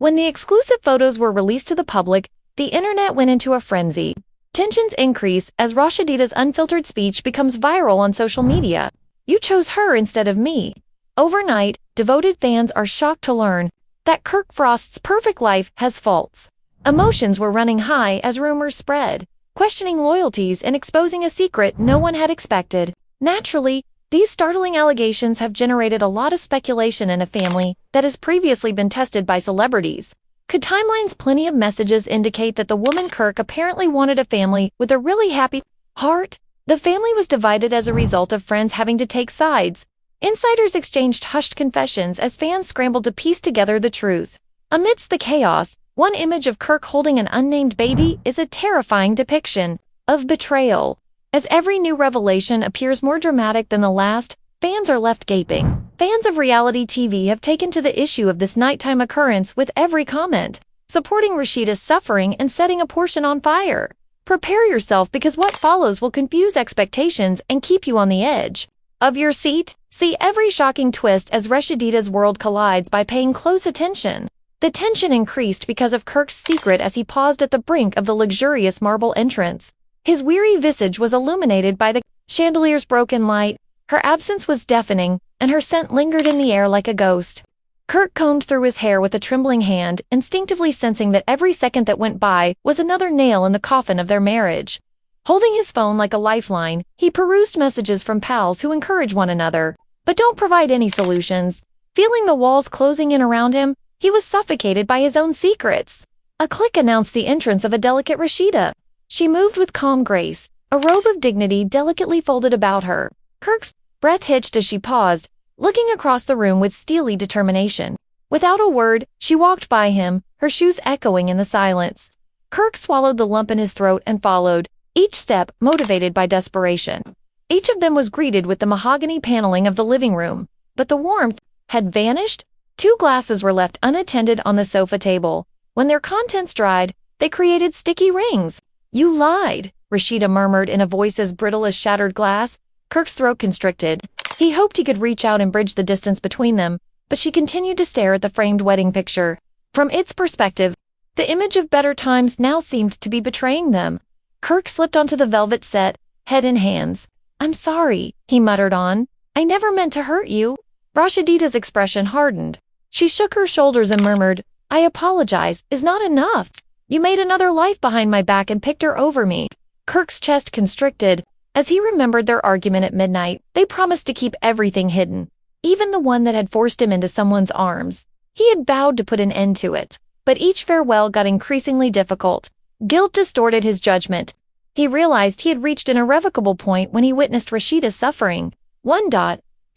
When the exclusive photos were released to the public, the internet went into a frenzy. Tensions increase as Rasheeda's unfiltered speech becomes viral on social media. "You chose her instead of me." Overnight, devoted fans are shocked to learn that Kirk Frost's perfect life has faults. Emotions were running high as rumors spread, questioning loyalties and exposing a secret no one had expected. Naturally, these startling allegations have generated a lot of speculation in a family that has previously been tested by celebrities. Could Timeline's plenty of messages indicate that the woman Kirk apparently wanted a family with a really happy heart? The family was divided as a result of friends having to take sides. Insiders exchanged hushed confessions as fans scrambled to piece together the truth. Amidst the chaos, one image of Kirk holding an unnamed baby is a terrifying depiction of betrayal. As every new revelation appears more dramatic than the last, fans are left gaping. Fans of reality TV have taken to the issue of this nighttime occurrence with every comment, supporting Rasheeda's suffering and setting a portion on fire. Prepare yourself because what follows will confuse expectations and keep you on the edge of your seat. See every shocking twist as Rasheeda's world collides by paying close attention. The tension increased because of Kirk's secret as he paused at the brink of the luxurious marble entrance. His weary visage was illuminated by the chandelier's broken light. Her absence was deafening, and her scent lingered in the air like a ghost. Kirk combed through his hair with a trembling hand, instinctively sensing that every second that went by was another nail in the coffin of their marriage. Holding his phone like a lifeline, he perused messages from pals who encourage one another, but don't provide any solutions. Feeling the walls closing in around him, he was suffocated by his own secrets. A click announced the entrance of a delicate Rasheeda. She moved with calm grace, a robe of dignity delicately folded about her. Kirk's breath hitched as she paused, looking across the room with steely determination. Without a word, she walked by him, her shoes echoing in the silence. Kirk swallowed the lump in his throat and followed, each step motivated by desperation. Each of them was greeted with the mahogany paneling of the living room, but the warmth had vanished. 2 glasses were left unattended on the sofa table. When their contents dried, they created sticky rings. "You lied," Rasheeda murmured in a voice as brittle as shattered glass. Kirk's throat constricted. He hoped he could reach out and bridge the distance between them, but she continued to stare at the framed wedding picture. From its perspective, the image of better times now seemed to be betraying them. Kirk slipped onto the velvet set, head in hands. "I'm sorry," he muttered on. "I never meant to hurt you." Rasheeda's expression hardened. She shook her shoulders and murmured, "I apologize, is not enough. You made another life behind my back and picked her over me." Kirk's chest constricted. As he remembered their argument at midnight, they promised to keep everything hidden, even the one that had forced him into someone's arms. He had vowed to put an end to it, but each farewell got increasingly difficult. Guilt distorted his judgment. He realized he had reached an irrevocable point when he witnessed Rasheeda's suffering.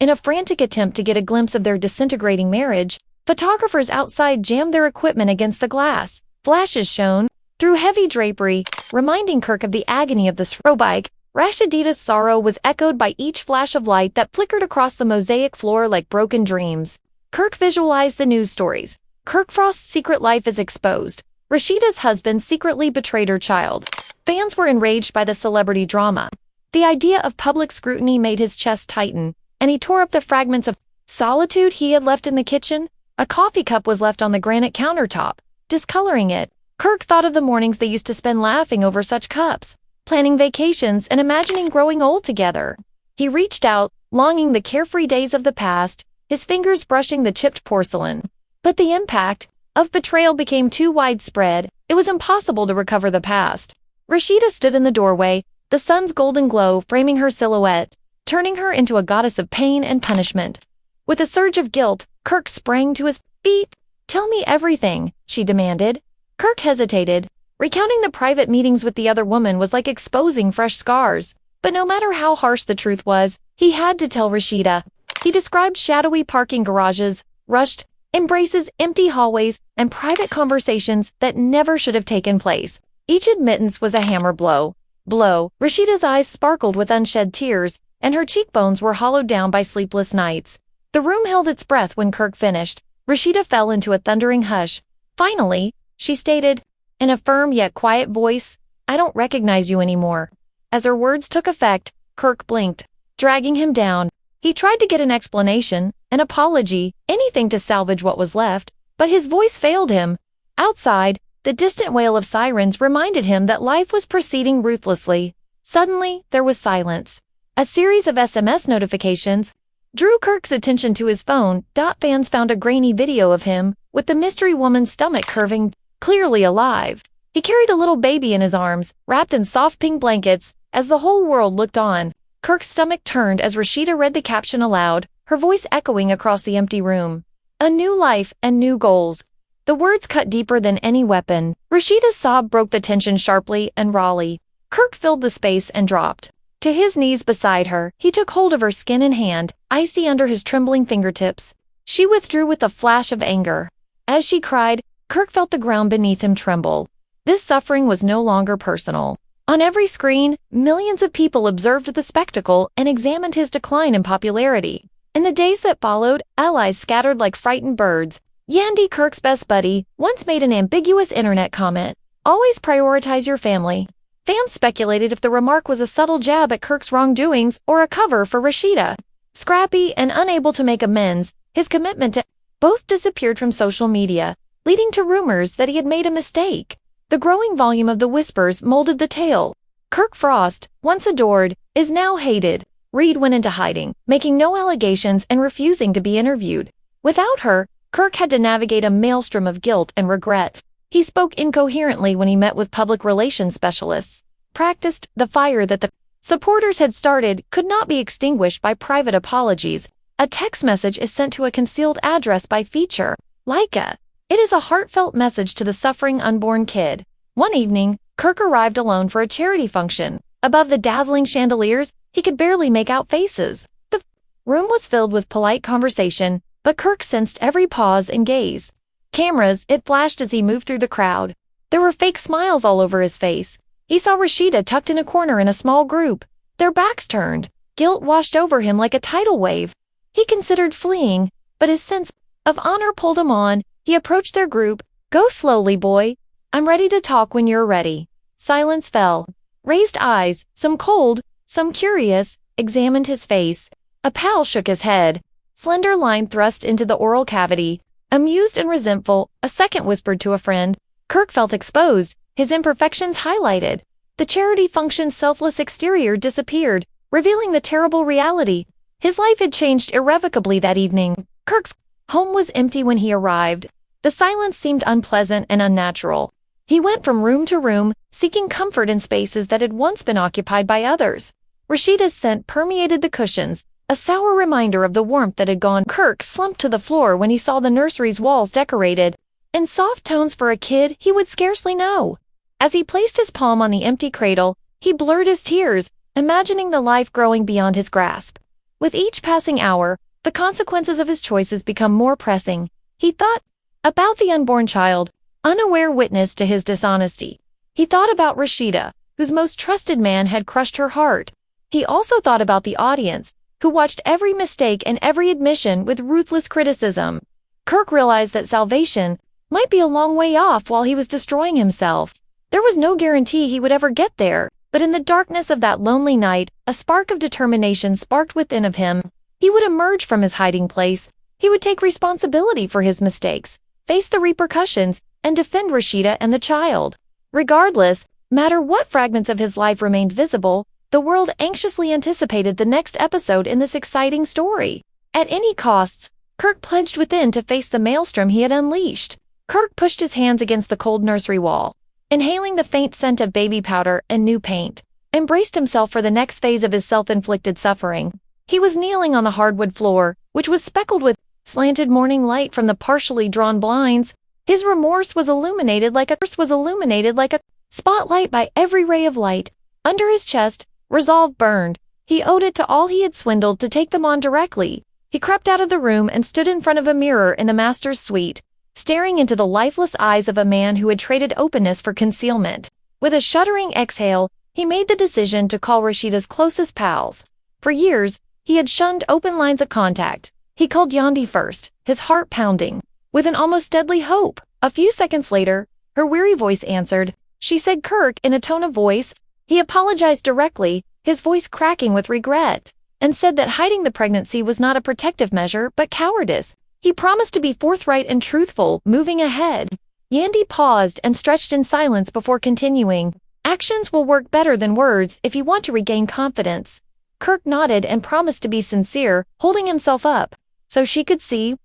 In a frantic attempt to get a glimpse of their disintegrating marriage, photographers outside jammed their equipment against the glass. Flashes shone through heavy drapery, reminding Kirk of the agony of the swirling. Rasheeda's sorrow was echoed by each flash of light that flickered across the mosaic floor like broken dreams. Kirk visualized the news stories. Kirk Frost's secret life is exposed. Rasheeda's husband secretly betrayed her child. Fans were enraged by the celebrity drama. The idea of public scrutiny made his chest tighten, and he tore up the fragments of solitude he had left in the kitchen. A coffee cup was left on the granite countertop, discoloring it. Kirk thought of the mornings they used to spend laughing over such cups, planning vacations and imagining growing old together. He reached out, longing the carefree days of the past, his fingers brushing the chipped porcelain. But the impact of betrayal became too widespread. It was impossible to recover the past. Rasheeda stood in the doorway, the sun's golden glow framing her silhouette, turning her into a goddess of pain and punishment. With a surge of guilt, Kirk sprang to his feet. "Tell me everything," she demanded. Kirk hesitated. Recounting the private meetings with the other woman was like exposing fresh scars. But no matter how harsh the truth was, he had to tell Rasheeda. He described shadowy parking garages, rushed embraces, empty hallways, and private conversations that never should have taken place. Each admittance was a hammer blow. Rasheeda's eyes sparkled with unshed tears, and her cheekbones were hollowed down by sleepless nights. The room held its breath when Kirk finished. Rasheeda fell into a thundering hush. Finally, she stated, in a firm yet quiet voice, "I don't recognize you anymore." As her words took effect, Kirk blinked, dragging him down. He tried to get an explanation, an apology, anything to salvage what was left, But his voice failed him. Outside, the distant wail of sirens reminded him that life was proceeding ruthlessly. Suddenly, there was silence. A series of SMS notifications drew Kirk's attention to his phone. Fans found a grainy video of him, with the mystery woman's stomach curving, clearly alive. He carried a little baby in his arms, wrapped in soft pink blankets. As the whole world looked on, Kirk's stomach turned as Rasheeda read the caption aloud, her voice echoing across the empty room. A new life and new goals. The words cut deeper than any weapon. Rasheeda's sob broke the tension sharply and rawly. Kirk filled the space and dropped to his knees beside her. He took hold of her skin in hand, icy under his trembling fingertips. She withdrew with a flash of anger. As she cried, Kirk felt the ground beneath him tremble. This suffering was no longer personal. On every screen, millions of people observed the spectacle and examined his decline in popularity. In the days that followed, allies scattered like frightened birds. Yandy, Kirk's best buddy, once made an ambiguous internet comment. Always prioritize your family. Fans speculated if the remark was a subtle jab at Kirk's wrongdoings or a cover for Rasheeda. Scrappy and unable to make amends, his commitment to both disappeared from social media, leading to rumors that he had made a mistake. The growing volume of the whispers molded the tale. Kirk Frost, once adored, is now hated. Reed went into hiding, making no allegations and refusing to be interviewed. Without her, Kirk had to navigate a maelstrom of guilt and regret. He spoke incoherently when he met with public relations specialists. Practiced, the fire that the supporters had started could not be extinguished by private apologies. A text message is sent to a concealed address by feature, Leica. It is a heartfelt message to the suffering unborn kid. One evening, Kirk arrived alone for a charity function. Above the dazzling chandeliers, he could barely make out faces. The room was filled with polite conversation, but Kirk sensed every pause and gaze. Cameras, it flashed as he moved through the crowd. There were fake smiles all over his face. He saw Rasheeda tucked in a corner in a small group. Their backs turned. Guilt washed over him like a tidal wave. He considered fleeing, but his sense of honor pulled him on. He approached their group. Go slowly, boy. I'm ready to talk when you're ready. Silence fell. Raised eyes, some cold, some curious, examined his face. A pal shook his head. Slender line thrust into the oral cavity. Amused and resentful, a second whispered to a friend. Kirk felt exposed, his imperfections highlighted. The charity function's selfless exterior disappeared, revealing the terrible reality. His life had changed irrevocably that evening. Kirk's home was empty when he arrived. The silence seemed unpleasant and unnatural. He went from room to room, seeking comfort in spaces that had once been occupied by others. Rasheeda's scent permeated the cushions, a sour reminder of the warmth that had gone. Kirk slumped to the floor when he saw the nursery's walls decorated in soft tones for a kid he would scarcely know. As he placed his palm on the empty cradle, he blurred his tears, imagining the life growing beyond his grasp. With each passing hour, the consequences of his choices become more pressing. He thought about the unborn child, unaware witness to his dishonesty. He thought about Rasheeda, whose most trusted man had crushed her heart. He also thought about the audience, who watched every mistake and every admission with ruthless criticism. Kirk realized that salvation might be a long way off while he was destroying himself. There was no guarantee he would ever get there, but in the darkness of that lonely night, a spark of determination sparked within of him. He would emerge from his hiding place. He would take responsibility for his mistakes, face the repercussions, and defend Rasheeda and the child. Regardless, matter what fragments of his life remained visible, the world anxiously anticipated the next episode in this exciting story. At any costs, Kirk pledged within to face the maelstrom he had unleashed. Kirk pushed his hands against the cold nursery wall, inhaling the faint scent of baby powder and new paint, and braced himself for the next phase of his self-inflicted suffering. He was kneeling on the hardwood floor, which was speckled with slanted morning light from the partially drawn blinds. His remorse was illuminated like a spotlight by every ray of light. Under his chest, resolve burned. He owed it to all he had swindled to take them on directly. He crept out of the room and stood in front of a mirror in the master's suite, staring into the lifeless eyes of a man who had traded openness for concealment. With a shuddering exhale, he made the decision to call Rasheeda's closest pals. For years, he had shunned open lines of contact. He called Yandy first, his heart pounding, with an almost deadly hope. A few seconds later, her weary voice answered. She said Kirk in a tone of voice. He apologized directly, his voice cracking with regret, and said that hiding the pregnancy was not a protective measure but cowardice. He promised to be forthright and truthful, moving ahead. Yandy paused and stretched in silence before continuing. Actions will work better than words if you want to regain confidence. Kirk nodded and promised to be sincere, holding himself up so she could see.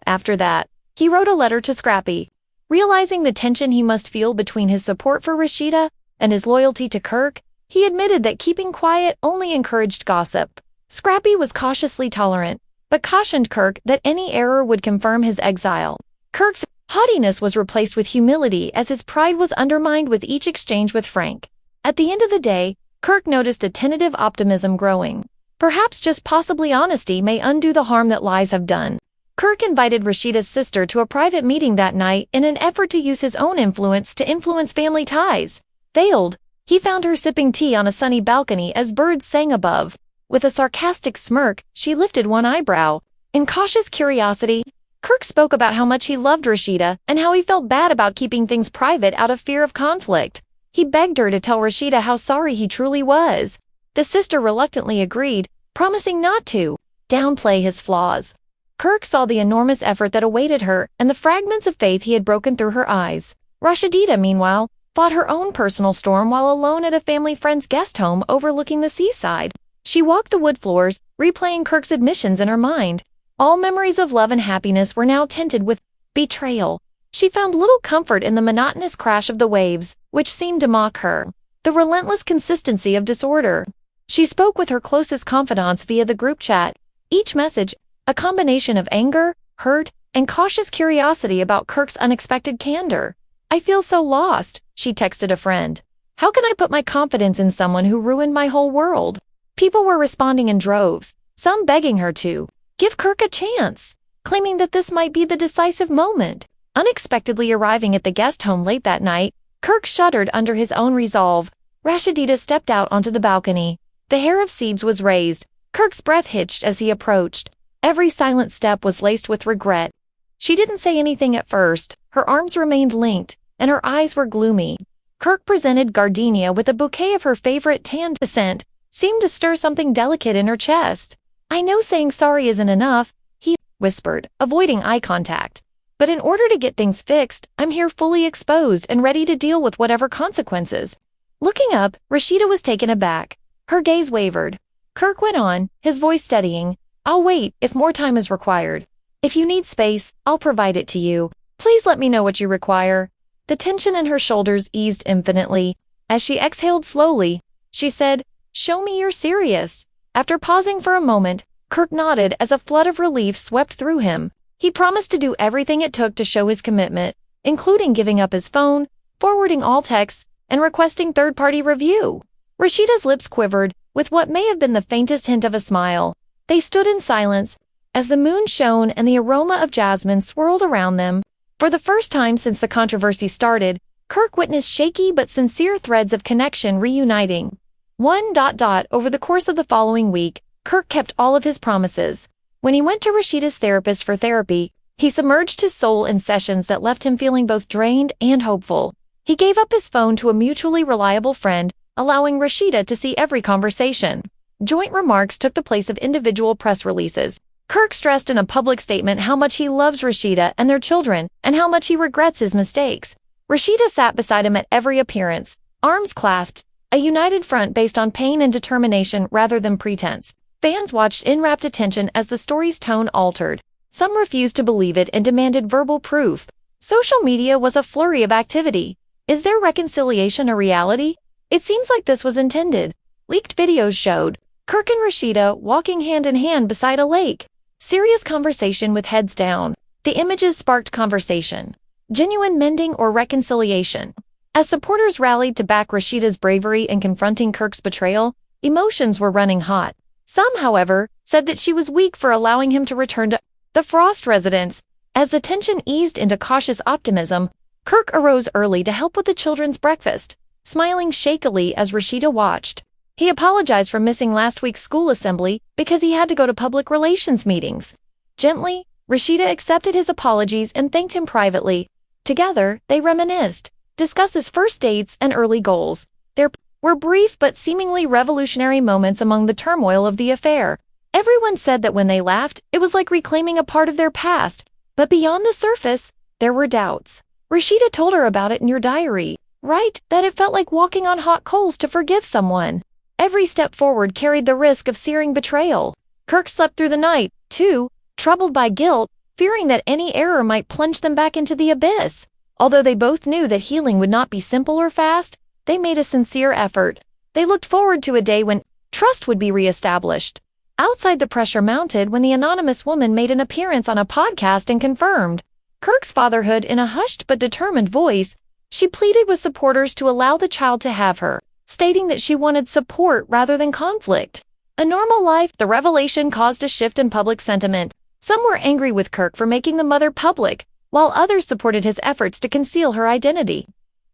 After that, he wrote a letter to Scrappy. Realizing the tension he must feel between his support for Rasheeda and his loyalty to Kirk, he admitted that keeping quiet only encouraged gossip. Scrappy was cautiously tolerant, but cautioned Kirk that any error would confirm his exile. Kirk's haughtiness was replaced with humility as his pride was undermined with each exchange with Frank. At the end of the day, Kirk noticed a tentative optimism growing. Perhaps just possibly honesty may undo the harm that lies have done. Kirk invited Rasheeda's sister to a private meeting that night in an effort to use his own influence to influence family ties. Failed, he found her sipping tea on a sunny balcony as birds sang above. With a sarcastic smirk, she lifted one eyebrow. In cautious curiosity, Kirk spoke about how much he loved Rasheeda and how he felt bad about keeping things private out of fear of conflict. He begged her to tell Rasheeda how sorry he truly was. The sister reluctantly agreed, promising not to downplay his flaws. Kirk saw the enormous effort that awaited her and the fragments of faith he had broken through her eyes. Rasheeda, meanwhile, fought her own personal storm while alone at a family friend's guest home overlooking the seaside. She walked the wood floors, replaying Kirk's admissions in her mind. All memories of love and happiness were now tinted with betrayal. She found little comfort in the monotonous crash of the waves, which seemed to mock her. The relentless consistency of disorder. She spoke with her closest confidants via the group chat. Each message, a combination of anger, hurt, and cautious curiosity about Kirk's unexpected candor. "I feel so lost," she texted a friend. "How can I put my confidence in someone who ruined my whole world?" People were responding in droves, some begging her to give Kirk a chance, claiming that this might be the decisive moment. Unexpectedly arriving at the guest home late that night, Kirk shuddered under his own resolve. Rasheeda stepped out onto the balcony. The hair of Siebes was raised. Kirk's breath hitched as he approached. Every silent step was laced with regret. She didn't say anything at first. Her arms remained linked, and her eyes were gloomy. Kirk presented Gardenia with a bouquet of her favorite tanned scent, seemed to stir something delicate in her chest. "I know saying sorry isn't enough," he whispered, avoiding eye contact. "But in order to get things fixed, I'm here fully exposed and ready to deal with whatever consequences." Looking up, Rasheeda was taken aback. Her gaze wavered. Kirk went on, his voice steadying. "I'll wait if more time is required. If you need space, I'll provide it to you. Please let me know what you require." The tension in her shoulders eased infinitely. As she exhaled slowly, she said, "Show me you're serious." After pausing for a moment, Kirk nodded as a flood of relief swept through him. He promised to do everything it took to show his commitment, including giving up his phone, forwarding all texts, and requesting third-party review. Rasheeda's lips quivered, with what may have been the faintest hint of a smile. They stood in silence, as the moon shone and the aroma of jasmine swirled around them. For the first time since the controversy started, Kirk witnessed shaky but sincere threads of connection reuniting. Over the course of the following week, Kirk kept all of his promises. When he went to Rasheeda's therapist for therapy, he submerged his soul in sessions that left him feeling both drained and hopeful. He gave up his phone to a mutually reliable friend, allowing Rasheeda to see every conversation. Joint remarks took the place of individual press releases. Kirk stressed in a public statement how much he loves Rasheeda and their children, and how much he regrets his mistakes. Rasheeda sat beside him at every appearance, arms clasped, a united front based on pain and determination rather than pretense. Fans watched in rapt attention as the story's tone altered. Some refused to believe it and demanded verbal proof. Social media was a flurry of activity. Is their reconciliation a reality? It seems like this was intended. Leaked videos showed Kirk and Rasheeda walking hand in hand beside a lake. Serious conversation with heads down. The images sparked conversation. Genuine mending or reconciliation. As supporters rallied to back Rasheeda's bravery in confronting Kirk's betrayal, emotions were running hot. Some, however, said that she was weak for allowing him to return to the Frost residence. As the tension eased into cautious optimism, Kirk arose early to help with the children's breakfast, smiling shakily as Rasheeda watched. He apologized for missing last week's school assembly because he had to go to public relations meetings. Gently, Rasheeda accepted his apologies and thanked him privately. Together, they reminisced, discussed his first dates and early goals. There were brief but seemingly revolutionary moments among the turmoil of the affair. Every Everyone said that when they laughed, it was like reclaiming a part of their past, but beyond the surface, there were doubts. Rasheeda told her about it in your diary, right? That it felt like walking on hot coals to forgive someone. Every step forward carried the risk of searing betrayal. Kirk slept through the night, too, troubled by guilt, fearing that any error might plunge them back into the abyss. Although they both knew that healing would not be simple or fast, they made a sincere effort. They looked forward to a day when trust would be reestablished. Outside, the pressure mounted when the anonymous woman made an appearance on a podcast and confirmed Kirk's fatherhood in a hushed but determined voice. She pleaded with supporters to allow the child to have her, stating that she wanted support rather than conflict. A normal life, the revelation caused a shift in public sentiment. Some were angry with Kirk for making the mother public, while others supported his efforts to conceal her identity.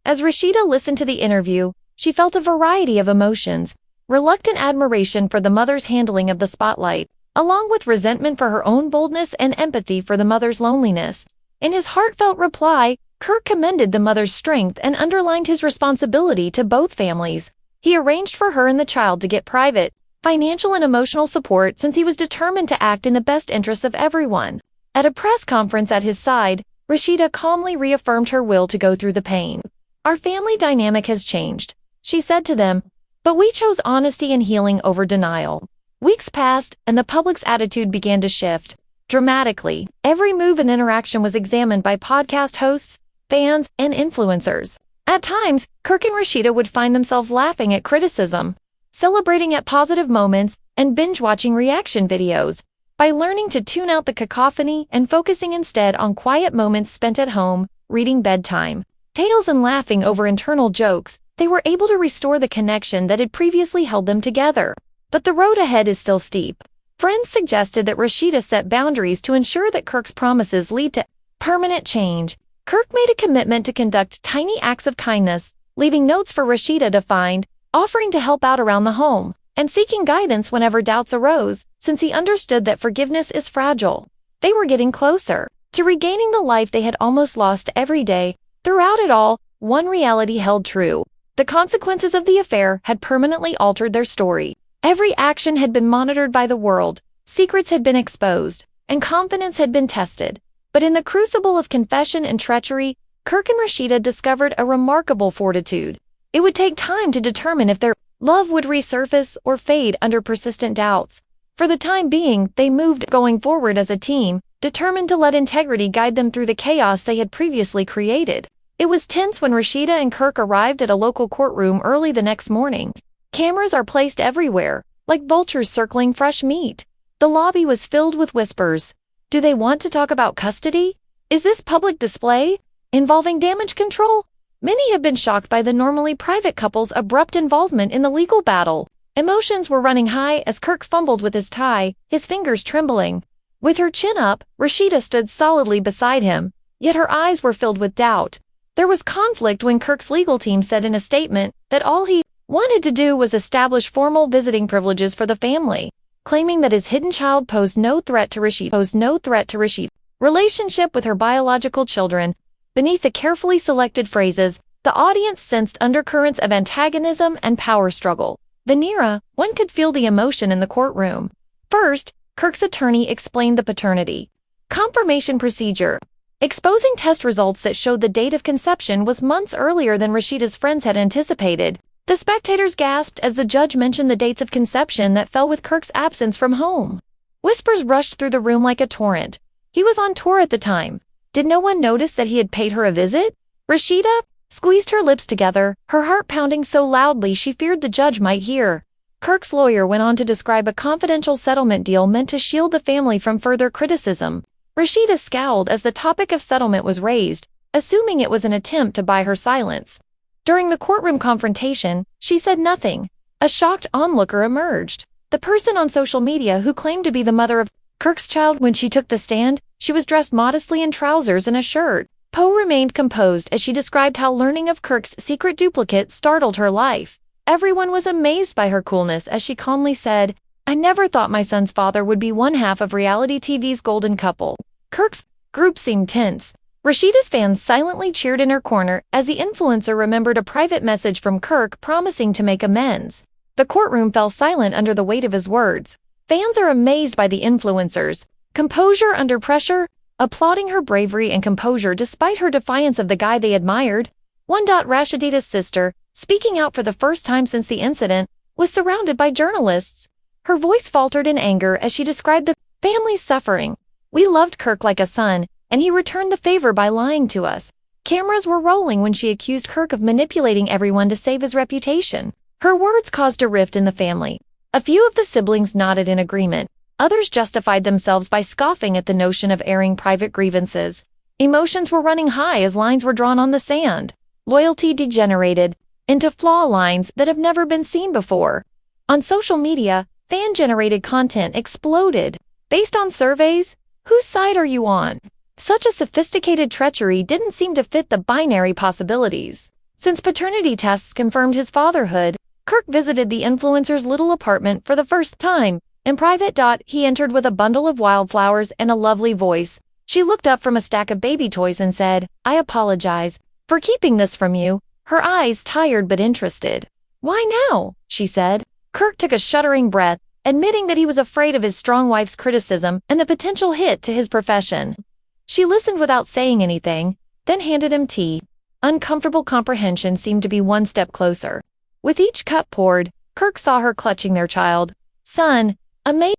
As Rasheeda listened to the interview, she felt a variety of emotions: reluctant admiration for the mother's handling of the spotlight, along with resentment for her own boldness and empathy for the mother's loneliness. In his heartfelt reply, Kirk commended the mother's strength and underlined his responsibility to both families. He arranged for her and the child to get private, financial and emotional support since he was determined to act in the best interests of everyone. At a press conference at his side, Rasheeda calmly reaffirmed her will to go through the pain. "Our family dynamic has changed," she said to them, "but we chose honesty and healing over denial." Weeks passed, and the public's attitude began to shift. Dramatically, every move and interaction was examined by podcast hosts, fans, and influencers. At times, Kirk and Rasheeda would find themselves laughing at criticism, celebrating at positive moments, and binge-watching reaction videos. By learning to tune out the cacophony and focusing instead on quiet moments spent at home, reading bedtime tales and laughing over internal jokes, they were able to restore the connection that had previously held them together. But the road ahead is still steep. Friends suggested that Rasheeda set boundaries to ensure that Kirk's promises lead to permanent change. Kirk made a commitment to conduct tiny acts of kindness, leaving notes for Rasheeda to find, offering to help out around the home, and seeking guidance whenever doubts arose, since he understood that forgiveness is fragile. They were getting closer to regaining the life they had almost lost every day. Throughout it all, one reality held true: the consequences of the affair had permanently altered their story. Every action had been monitored by the world, secrets had been exposed, and confidence had been tested. But in the crucible of confession and treachery, Kirk and Rasheeda discovered a remarkable fortitude. It would take time to determine if their love would resurface or fade under persistent doubts. For the time being, they moved going forward as a team, determined to let integrity guide them through the chaos they had previously created. It was tense when Rasheeda and Kirk arrived at a local courtroom early the next morning. Cameras are placed everywhere, like vultures circling fresh meat. The lobby was filled with whispers. Do they want to talk about custody? Is this public display involving damage control? Many have been shocked by the normally private couple's abrupt involvement in the legal battle. Emotions were running high as Kirk fumbled with his tie, his fingers trembling. With her chin up, Rasheeda stood solidly beside him, yet her eyes were filled with doubt. There was conflict when Kirk's legal team said in a statement that all he wanted to do was establish formal visiting privileges for the family, claiming that his hidden child posed no threat to Rasheeda's relationship with her biological children. Beneath the carefully selected phrases, the audience sensed undercurrents of antagonism and power struggle. Vanera, one could feel the emotion in the courtroom. First, Kirk's attorney explained the paternity confirmation procedure, exposing test results that showed the date of conception was months earlier than Rasheeda's friends had anticipated. The spectators gasped as the judge mentioned the dates of conception that fell with Kirk's absence from home. Whispers rushed through the room like a torrent. He was on tour at the time. Did no one notice that he had paid her a visit? Rasheeda squeezed her lips together, her heart pounding so loudly she feared the judge might hear. Kirk's lawyer went on to describe a confidential settlement deal meant to shield the family from further criticism. Rasheeda scowled as the topic of settlement was raised, assuming it was an attempt to buy her silence. During the courtroom confrontation, she said nothing. A shocked onlooker emerged. The person on social media who claimed to be the mother of Kirk's child. When she took the stand, she was dressed modestly in trousers and a shirt. Poe remained composed as she described how learning of Kirk's secret duplicate startled her life. Everyone was amazed by her coolness as she calmly said, "I never thought my son's father would be one half of reality TV's golden couple." Kirk's group seemed tense. Rasheeda's fans silently cheered in her corner as the influencer remembered a private message from Kirk promising to make amends. The courtroom fell silent under the weight of his words. Fans are amazed by the influencer's composure under pressure, applauding her bravery and composure despite her defiance of the guy they admired. Rasheeda's sister, speaking out for the first time since the incident, was surrounded by journalists. Her voice faltered in anger as she described the family's suffering. "We loved Kirk like a son, and he returned the favor by lying to us." Cameras were rolling when she accused Kirk of manipulating everyone to save his reputation. Her words caused a rift in the family. A few of the siblings nodded in agreement. Others justified themselves by scoffing at the notion of airing private grievances. Emotions were running high as lines were drawn on the sand. Loyalty degenerated into flaw lines that have never been seen before. On social media, fan-generated content exploded. Based on surveys, whose side are you on? Such a sophisticated treachery didn't seem to fit the binary possibilities. Since paternity tests confirmed his fatherhood, Kirk visited the influencer's little apartment for the first time. In private, he entered with a bundle of wildflowers and a lovely voice. She looked up from a stack of baby toys and said, "I apologize for keeping this from you," her eyes tired but interested. "Why now?" she said. Kirk took a shuddering breath, admitting that he was afraid of his strong wife's criticism and the potential hit to his profession. She listened without saying anything, then handed him tea. Uncomfortable comprehension seemed to be one step closer. With each cup poured, Kirk saw her clutching their child. "Son, amazing."